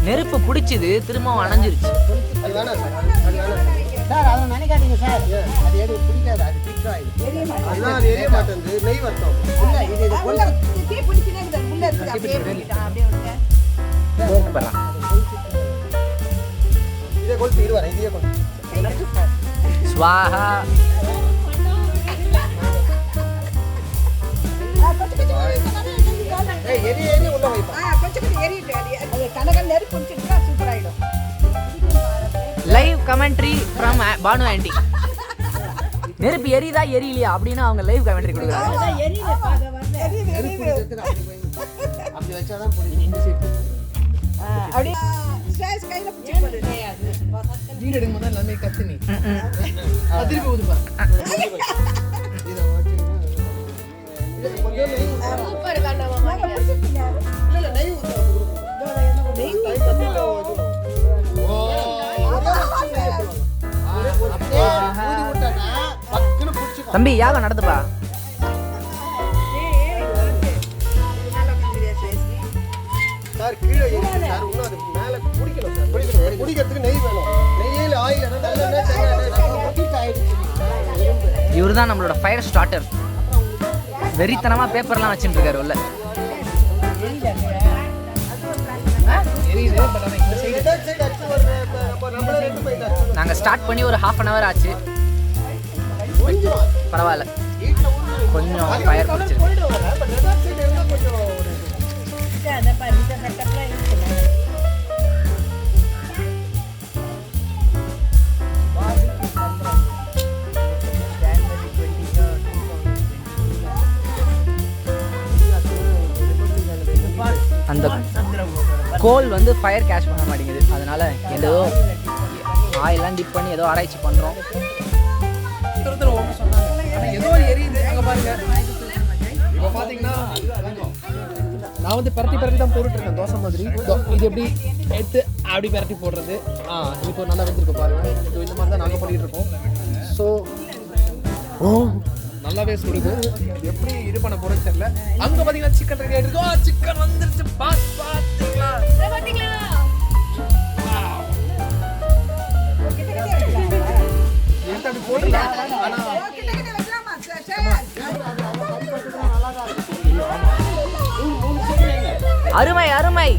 நெருப்பு பிடிச்சது திரும்ப அணைஞ்சிருச்சு. அது வேணாம் சார், அதை நினைக்காதீங்க சார். அது எதுவும் பிடிக்காது, அது பிடிக்கும். அதுதான் அது எரிய மாட்டேங்குது. நெய் வரட்டும். இல்லை இது இது இதே கொளுத்து இருவாரு. இதே கொளுத்து ஸ்வாஹா. எரிய உள்ள live commentary from Bhanu aunty. நெருப்பு எரியுதா எரியலையா அப்படின்னு அவங்க லைவ் கமெண்ட்ரி கொடுக்குறாங்க. அப்படி வச்சாதான் இந்த சைடு அப்படியே ஸ்ட்ரெஸ் கையில பிடிச்சு போடு. வீடியோ எடுக்கும்போது எல்லாமே கத்துனி திருப்பி ஊதுப்பா. இத வச்சீங்கன்னா சூப்பர் கண்ணமா மாமா இல்ல நெய் ஊத்துறோம். நெய் ஊத்துறோம். ஓ தம்பி யாகம் நடந்துப்பா. சார் கீழே இருக்கு சார். இன்னும் அது மேல குடிக்கணும் சார். குடிக்கிறதுக்கு நெய் வேணும். நெய்யில ஆயில் இவர் தான் நம்மளோட ஃபயர் ஸ்டார்டர். வெறித்தனமா பேப்பர்லாம் வச்சுட்டு இருக்காரு உள்ள. நாங்க ஸ்டார்ட் பண்ணி ஒரு 1/2 hour ஆச்சு. பரவாயில்ல, கொஞ்சம் ஃபயர் பிடிச்சிருக்கு. அந்த கோல் வந்து ஃபயர் கேட்ச் பண்ண மாட்டேங்குது. அதனால ஏதோ ஆயிலாம் டிப் பண்ணி ஏதோ ஆராய்ச்சி பண்ணுறோம். ஏதோ எரியுது அங்க பாருங்க. இப்போ பாத்தீங்கன்னா நான் வந்து பரட்டி தான் போட்டுட்டு இருக்கேன் தோசை மாதிரி. இது எப்படி எடுத்து அப்படி பரட்டி போடுறது. இப்போ நல்லா வெந்திருக்கு பாருங்க. இந்த மாதிரி தான் நாங்கள் பண்ணிட்டு இருக்கோம். ஸோ நல்லாவே சுடுது. எப்படி இது பண்ண போறேன்னு தெரியல. அங்க பாத்தீங்கன்னா சிக்கன் ரெடி ஆயிடுச்சு. சிக்கன் வந்துருச்சு. பாத்தீங்களா அப்படி போடுங்க. ஆனா அருமை அருமை.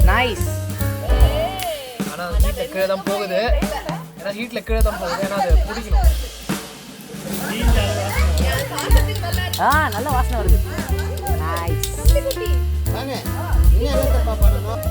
நைஸ். ஆனா ஹீட்ல கீழே தான் போகுது. ஏன்னா ஹீட்ல கீழே தான் போகுது. ஏன்னா அது பிடிக்கணும். நல்ல வாசனை வருது. நைஸ். வாங்க நீ என்ன தப்பா பண்ணனும்.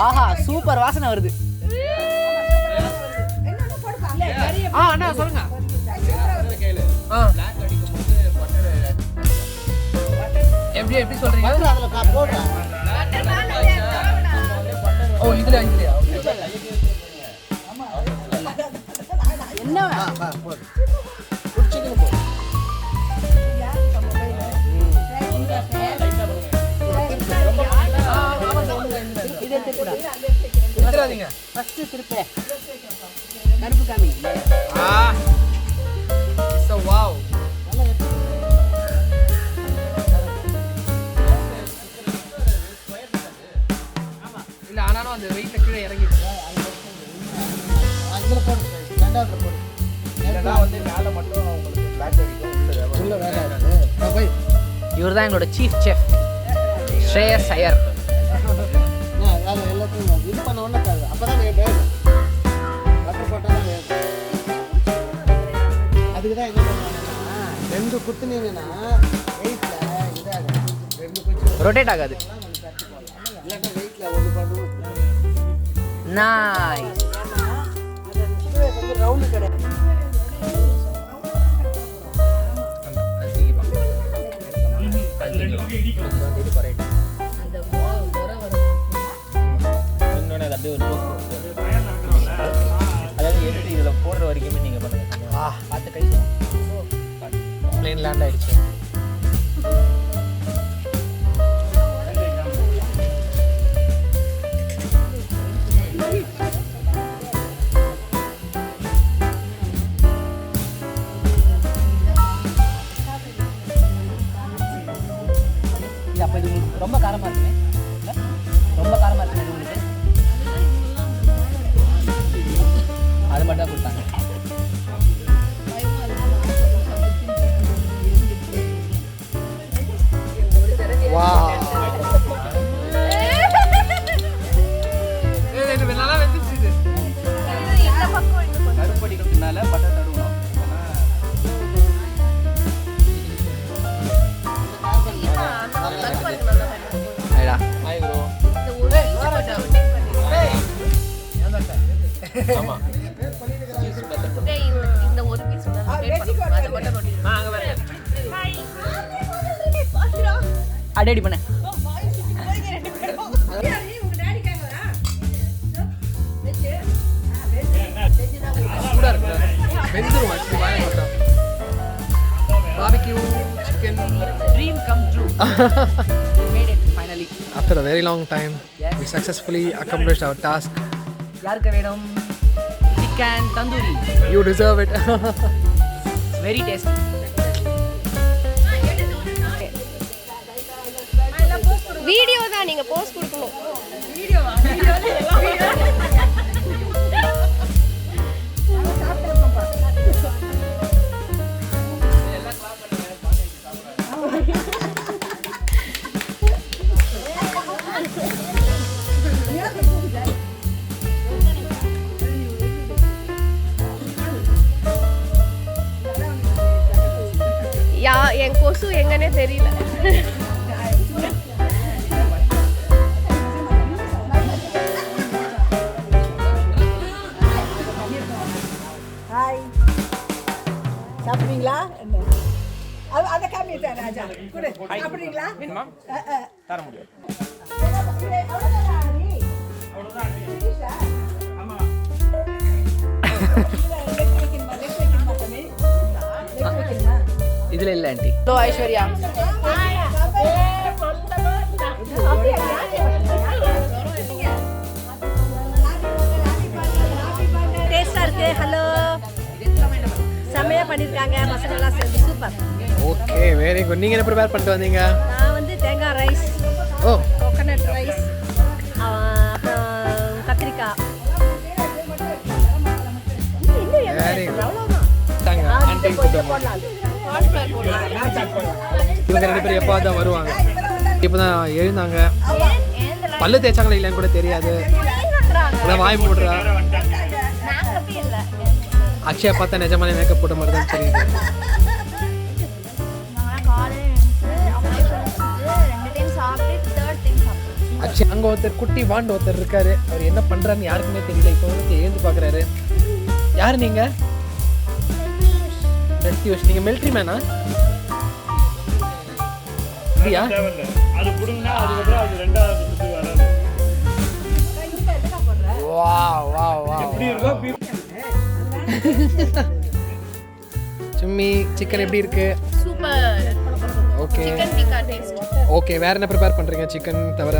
ஆஹா சூப்பர் வாசனை வருது. அண்ணா சொல்லுங்க. எப்படி சொல்றீங்க? ஓ இதுல என்ன போடு. சிக்கன் போடு. இதை திருப்புடா. திருப்புறாதீங்க. ஃபர்ஸ்ட் திருப்பு. கருப்பு காமி. It's a wow. இல்ல ஆனாலும் அந்த வெயிட்ல கீழே இறங்கிடுச்சு. அதுல போடு. ரெண்டாவது போடு. இதெல்லாம் வந்து மேல மட்டும் உங்களுக்கு பிளாக் அடிக்கும். உள்ள வேகாது. பை. இவர்தான் எங்களோட சீஃப் செஃப் ஸ்ரேயஸ் ஐயர். எல்லாத்தையும் இது பண்ண ஒண்ணு காது. அப்பதான் வேகும். பட்டர் போட்டாதான் வேகும். அதுக்கு தான் என்ன பண்ணுவாங்கன்னா ரெண்டு குத்துனீங்கன்னா வெயிட்ல இதாகும். ரெண்டு குச்சி ரொட்டேட் ஆகாது. இல்லன்னா வெயிட்ல ஒன்னு பண்ணுவோம். நைஸ். அது ரவுண்ட் கடை. அது அப்படியே ஒரு போஸ்ட் அதாவது எடுத்து இதில் போடுற வரைக்குமே நீங்கள் பண்ணுங்கள். பார்த்து கை பிளேன் லேண்ட் ஆயிடுச்சு. அப்போ இது உங்களுக்கு ரொம்ப காரமாக இருக்குமே, ரொம்ப காரமாக இருக்குமே உங்களுக்கு. அது மட்டும் தான் கொடுத்தாங்க. நல்லா வெந்துச்சு இது. கருப்படிக்கிறதுனால பட்டை தருவோம். அடி பண்ண சூடா இருக்கு. வெந்துரும் actually வாயை போட்டா. BBQ chicken dream come true. We made it finally. After a very long time, we successfully accomplished our task. யாருக்கு வேணும் chicken tandoori? You deserve it. Very tasty. Video தான் நீங்க போஸ்ட் கொடுக்கணும். என் கொசு எங்கன்னே தெரியல. ஹாய், சாப்பிடுறீங்களா? அதை காமிட்டேன் ராஜா. குடு, சாப்பிடுறீங்களா? வேணுமா? தர முடியும். இதுல இல்ல ஆண்டி. ஹலோ ஐஸ்வர்யா. டேஸ்டா இருக்கு. ஹலோ, செமையா பண்ணிருக்காங்க மசாலா சேர்ந்து. சூப்பர். Okay, very good. நீங்க என்ன ப்ரிப்பேர் பண்ணிட்டு வந்தீங்க? நான் வந்து தேங்காய் ரைஸ், ஓ, கோகனட் ரைஸ், அப்புறம் கத்திரிக்காய். Very good. தாங்க ஆண்டி கூப்பிட்டு இவங்க 2 பேரும் எப்போ தான் வருவாங்க? இப்போதான் எழுந்தாங்க. பல்லு தேய்ச்சாங்களா இல்லைன்னு கூட தெரியாது. அதான் வாய் மூடுறா. அக்ஷயா பார்த்தா நிஜமான மேக்கப் போட்ட மாதிரி தான் தெரியுது. அக்ஷயா அங்கே ஒருத்தர் குட்டி வாண்டு ஒருத்தர் இருக்காரு. அவர் என்ன பண்றாருன்னு யாருக்குமே தெரியல. இப்போ வந்து எழுந்து பார்க்குறாரு. யார் நீங்க? பிரத்யூஷ். நீங்க மிலிட்ரி மேனா? அப்படியா? அது புடுங்கனா அதுக்கப்புறம் அது ரெண்டாவது சுத்து வராது. Wow wow wow. எப்படி இருக்கோ சும்மி சிக்கன் எப்படி இருக்கு? Super. Okay. Chicken tikka taste. Okay, வேற என்ன ப்ரிப்பேர் பண்றீங்க சிக்கன் தவிர?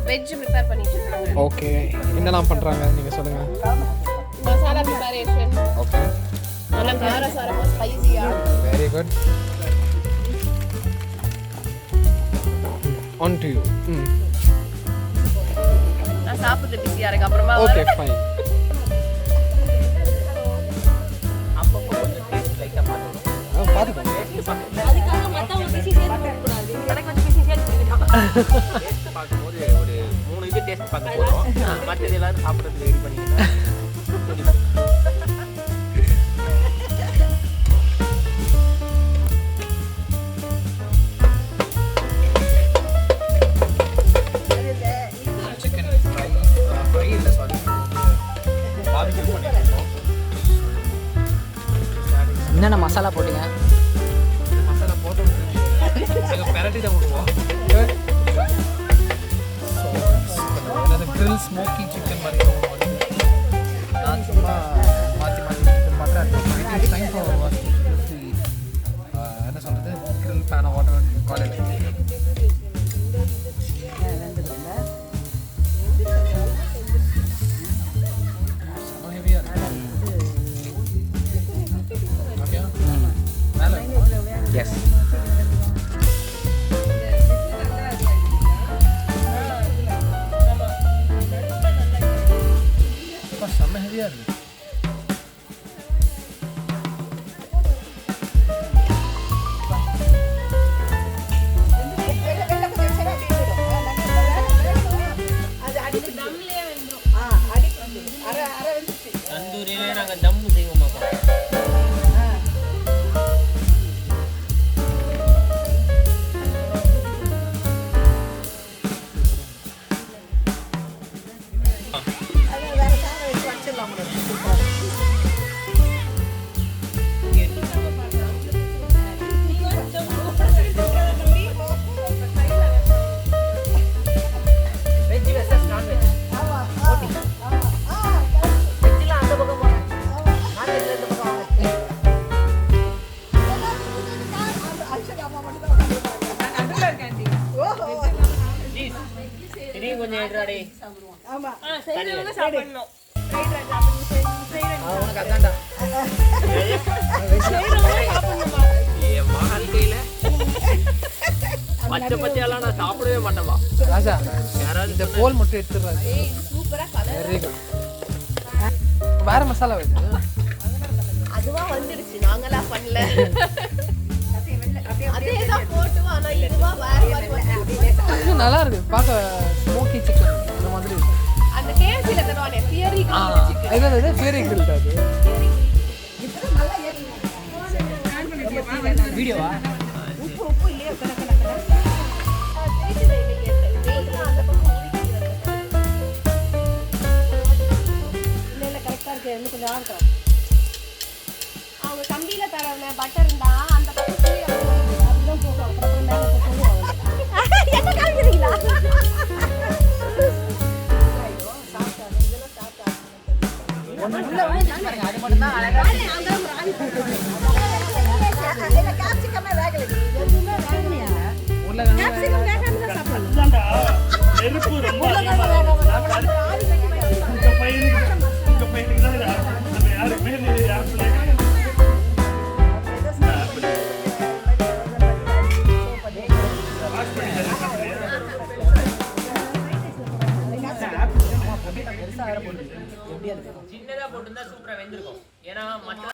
வெஜ் ப்ரிப்பேர் பண்ணிட்டு இருக்காங்க. ஓகே, என்னலாம் பண்றாங்க நீங்க சொல்லுங்க. மசாலா ப்ரிப்பரேஷன். ஓகே, நல்லா காரசாரமா ஸ்பைசியா. Very good. ஆன் டு யூ. நான் சாப்பிட்டு பிஸியா இருக்கு. அப்புறமா ஓகே, ஃபைன். அப்பப்போ கொஞ்சம் டேஸ்ட் லைட்டாக பார்த்துக்கணும். பாத்துக்கோங்க. அதுக்காக மத்தவங்க பிசி சேர்த்து கொடுக்க கூடாது. எனக்கு கொஞ்சம் பிசி சேர்த்து கொடுக்கணும். டேஸ்ட் பார்க்கும்போது ஒரு 3 இது டேஸ்ட் பார்க்க போதும். மற்றது எல்லாரும் சாப்பிட்றதுக்கு ரெடி பண்ணிக்கிட்டேன். என்னென்ன மசாலா போட்டீங்க? மசாலா போட்டு பெரட்டி தான் விடுவோம். grill smoky chicken மாதிரி நான் சும்மா மாற்றி பண்ணுறேன். It's time for us to see என்ன சொல்கிறது grill pan or whatever you call it. செம்ம ஹெவியாக இருக்கு. ஓகே மேலே எஸ் செம்ம ஹெவியாக இருக்கு. தந்தூரிலே நாங்கள் தம்மு செய்வோம் மாக்கா. வெஜ் வெர்சஸ் நான்வெஜ் போட்டி. வெஜ்லாம் அந்த பக்கம் போங்க, நான்வெஜ்ல இந்த பக்கம் வாங்க. இதையும் கொஞ்சம் எடுறாடே. செய்யறவங்க சாப்பிடணும். உனக்கு அதான்டா என் வாழ்க்கையில பச்சை பச்சையெல்லாம் நான் சாப்பிடவே மாட்டேன்பா. ராஜா யாராவது இந்த போல் மட்டும் எடுத்துடுறாரு. சூப்பரா கலர் வெரி குட். வேற மசாலா வருது. அதுவா வந்துடுச்சு, நாங்களா பண்ணல. அதேதான் போட்டுவா, ஆனா இதுவா வேற மாதிரி வந்துடுச்சு. இது நல்லா இருக்கு பார்க்க. ஸ்மோக்கி சிக்கன் இந்த மாதிரி இருக்கு. அந்த கேஎஃப்சில தருவானே பியரி சிக்கன். இது ஃபியரி கிரில் அது. வீடியோவா உப்பு இல்லையா அவங்க கம்பியில தரவன பட்டர் இருந்தா அந்த பக்கம் அப்படிதான் போகும். அப்புறம் மேல போடுவாங்க. என்ன காமிக்கிறீங்களா? அது மட்டும் தான் அழகா இதாண்டா, நெருப்பு ரொம்ப அதிகமா இருக்கு. உங்க பையனுக்கு தான் இது. நம்ம யாருக்குமே இது ஆப்பிள் வாஷ் பண்ணி சின்னதா போட்டுருந்தா சூப்பரா வெந்திருக்கும். ஏன்னா மற்ற